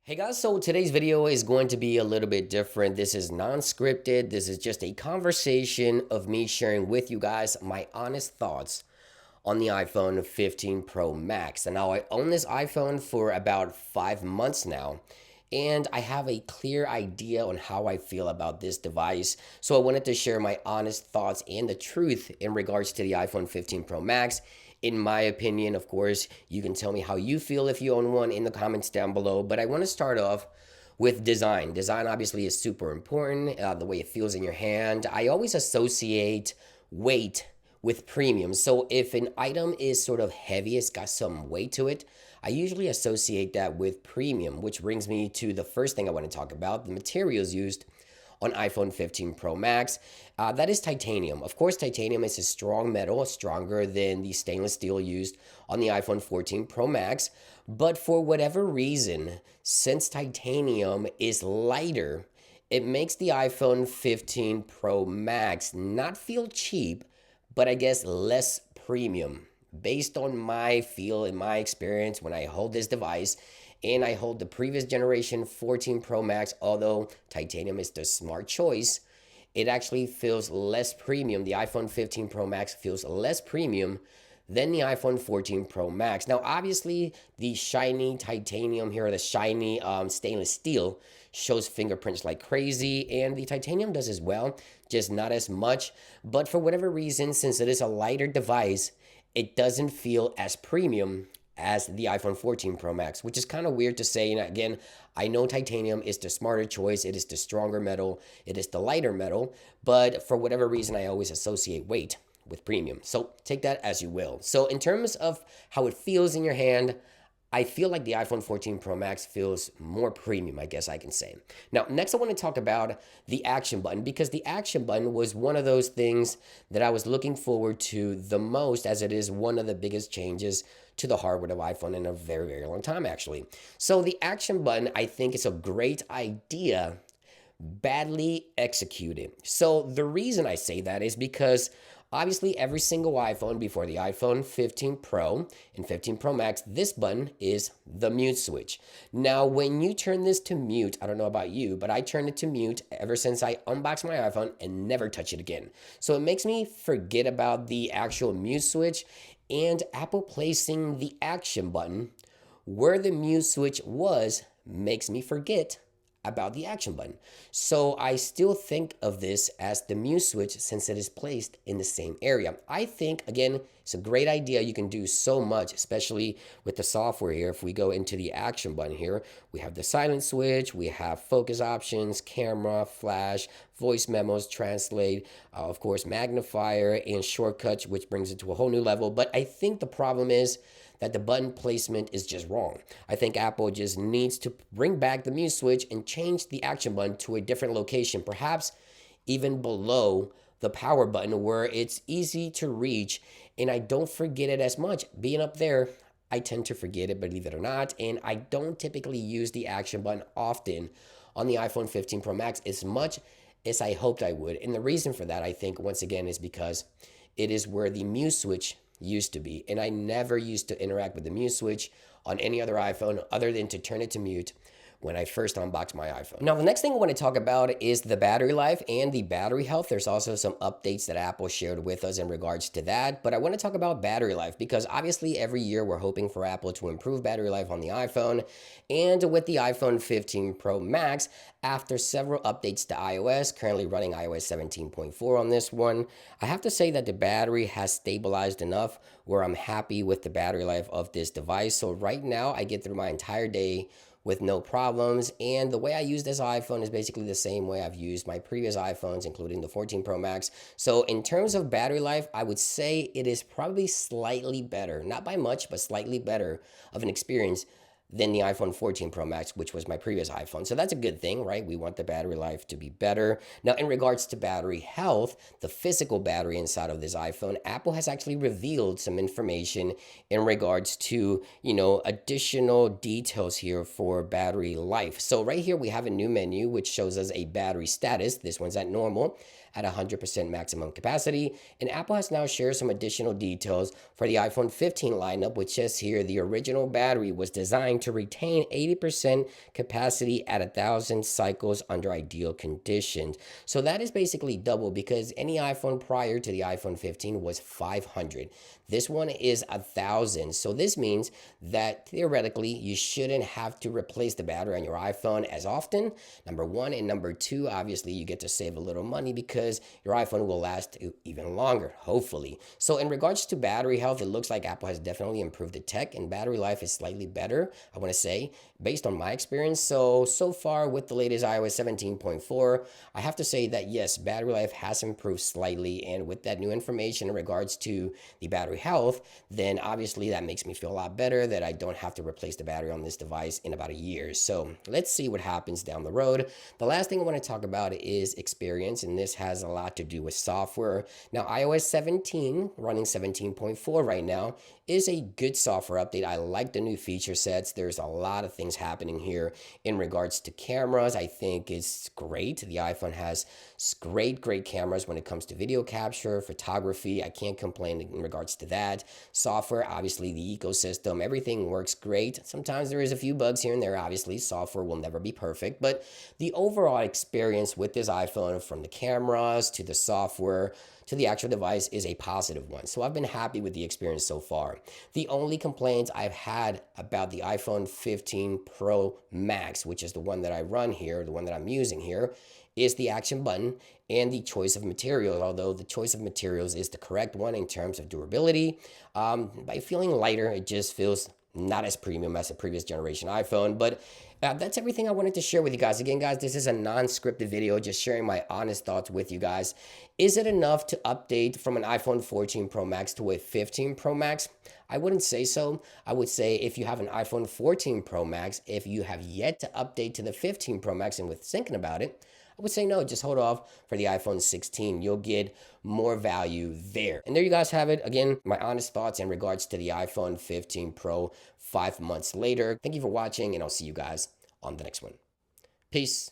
Hey guys, so today's video is going to be a little bit different. This is non-scripted. This is just a conversation of me sharing with you guys my honest thoughts on the iPhone 15 Pro Max. And now I own this iPhone for about 5 months now, and I have a clear idea on how I feel about this device. So I wanted to share my honest thoughts and the truth in regards to the iPhone 15 Pro Max. In my opinion, of course, you can tell me how you feel if you own one in the comments down below. But I want to start off with design. Design obviously is super important, the way it feels in your hand. I always associate weight with premium. So if an item is sort of heavy, it's got some weight to it, I usually associate that with premium, which brings me to the first thing I want to talk about, the materials used on iPhone 15 Pro Max. That is titanium. Of course, titanium is a strong metal, stronger than the stainless steel used on the iPhone 14 Pro Max. But for whatever reason, since titanium is lighter, it makes the iPhone 15 Pro Max not feel cheap, but I guess less premium. Based on my feel and my experience when I hold this device, and I hold the previous generation 14 Pro Max, although titanium is the smart choice, it actually feels less premium. The iPhone 15 Pro Max feels less premium than the iPhone 14 Pro Max. Now, obviously, the shiny titanium here, the shiny stainless steel, shows fingerprints like crazy, and the titanium does as well, just not as much. But for whatever reason, since it is a lighter device, it doesn't feel as premium as the iPhone 14 Pro Max, which is kind of weird to say. And again, I know titanium is the smarter choice, it is the stronger metal, it is the lighter metal, but for whatever reason, I always associate weight with premium. So take that as you will. So in terms of how it feels in your hand, I feel like the iPhone 14 Pro Max feels more premium, I guess I can say. Now, next I want to talk about the action button, because the action button was one of those things that I was looking forward to the most, as it is one of the biggest changes to the hardware of iPhone in a very, very long time, actually. So the action button, I think, is a great idea, badly executed. So the reason I say that is because obviously every single iPhone before the iPhone 15 Pro and 15 Pro Max, this button is the mute switch. Now, when you turn this to mute, I don't know about you, but I turned it to mute ever since I unboxed my iPhone and never touch it again. So it makes me forget about the actual mute switch, and Apple placing the action button where the mute switch was makes me forget about the action button. So I still think of this as the mute switch since it is placed in the same area. I think, again, it's a great idea. You can do so much, especially with the software here. If we go into the action button here, we have the silent switch, we have focus options, camera, flash, voice memos, translate, of course, magnifier, and shortcuts, which brings it to a whole new level. But I think the problem is that the button placement is just wrong. I think Apple just needs to bring back the mute switch and change the action button to a different location, perhaps even below the power button where it's easy to reach and I don't forget it as much. Being up there, I tend to forget it, believe it or not, and I don't typically use the action button often on the iPhone 15 Pro Max as much as I hoped I would. And the reason for that, I think, once again, is because it is where the mute switch used to be. And I never used to interact with the mute switch on any other iPhone other than to turn it to mute when I first unboxed my iPhone. Now, the next thing I want to talk about is the battery life and the battery health. There's also some updates that Apple shared with us in regards to that, but I want to talk about battery life because obviously every year we're hoping for Apple to improve battery life on the iPhone, and with the iPhone 15 Pro Max, after several updates to iOS, currently running iOS 17.4 on this one, I have to say that the battery has stabilized enough where I'm happy with the battery life of this device. So right now I get through my entire day with no problems. And the way I use this iPhone is basically the same way I've used my previous iPhones, including the 14 Pro Max. So in terms of battery life, I would say it is probably slightly better, not by much, but slightly better of an experience than the iPhone 14 Pro Max, which was my previous iPhone. So that's a good thing, right? We want the battery life to be better. Now, in regards to battery health, the physical battery inside of this iPhone, Apple has actually revealed some information in regards to, additional details here for battery life. So right here, we have a new menu, which shows us a battery status. This one's at normal, at 100% maximum capacity. And Apple has now shared some additional details for the iPhone 15 lineup, which says here the original battery was designed to retain 80% capacity at 1,000 cycles under ideal conditions. So that is basically double, because any iPhone prior to the iPhone 15 was 500. This one is 1,000. So this means that theoretically you shouldn't have to replace the battery on your iPhone as often, number one. And number two, obviously you get to save a little money because your iPhone will last even longer, hopefully. So in regards to battery health, it looks like Apple has definitely improved the tech, and battery life is slightly better, I want to say, based on my experience. So far with the latest iOS 17.4, I have to say that yes, battery life has improved slightly. And with that new information in regards to the battery health, then obviously that makes me feel a lot better that I don't have to replace the battery on this device in about a year. So let's see what happens down the road. The last thing I want to talk about is experience, and this has a lot to do with software. Now, iOS 17, running 17.4 right now, is a good software update. I like the new feature sets. There's a lot of things happening here in regards to cameras. I think it's great. The iPhone has great cameras when it comes to video capture, photography. I can't complain in regards to that. Software, obviously the ecosystem, everything works great. Sometimes there is a few bugs here and there. Obviously, software will never be perfect, but the overall experience with this iPhone, from the cameras to the software to the actual device, is a positive one. So I've been happy with the experience so far. The only complaints I've had about the iPhone 15 Pro Max, which is the one that I run here, the one that I'm using here, is the action button and the choice of materials. Although the choice of materials is the correct one in terms of durability, by feeling lighter, it just feels not as premium as a previous generation iPhone. But that's everything I wanted to share with you guys. Again, guys, this is a non-scripted video, just sharing my honest thoughts with you guys. Is it enough to update from an iPhone 14 Pro Max to a 15 Pro Max? I wouldn't say so. I would say if you have an iPhone 14 Pro Max, if you have yet to update to the 15 Pro Max and with thinking about it, I would say no, just hold off for the iPhone 16. You'll get more value there. And there you guys have it. Again, my honest thoughts in regards to the iPhone 15 Pro 5 months later. Thank you for watching, and I'll see you guys on the next one. Peace.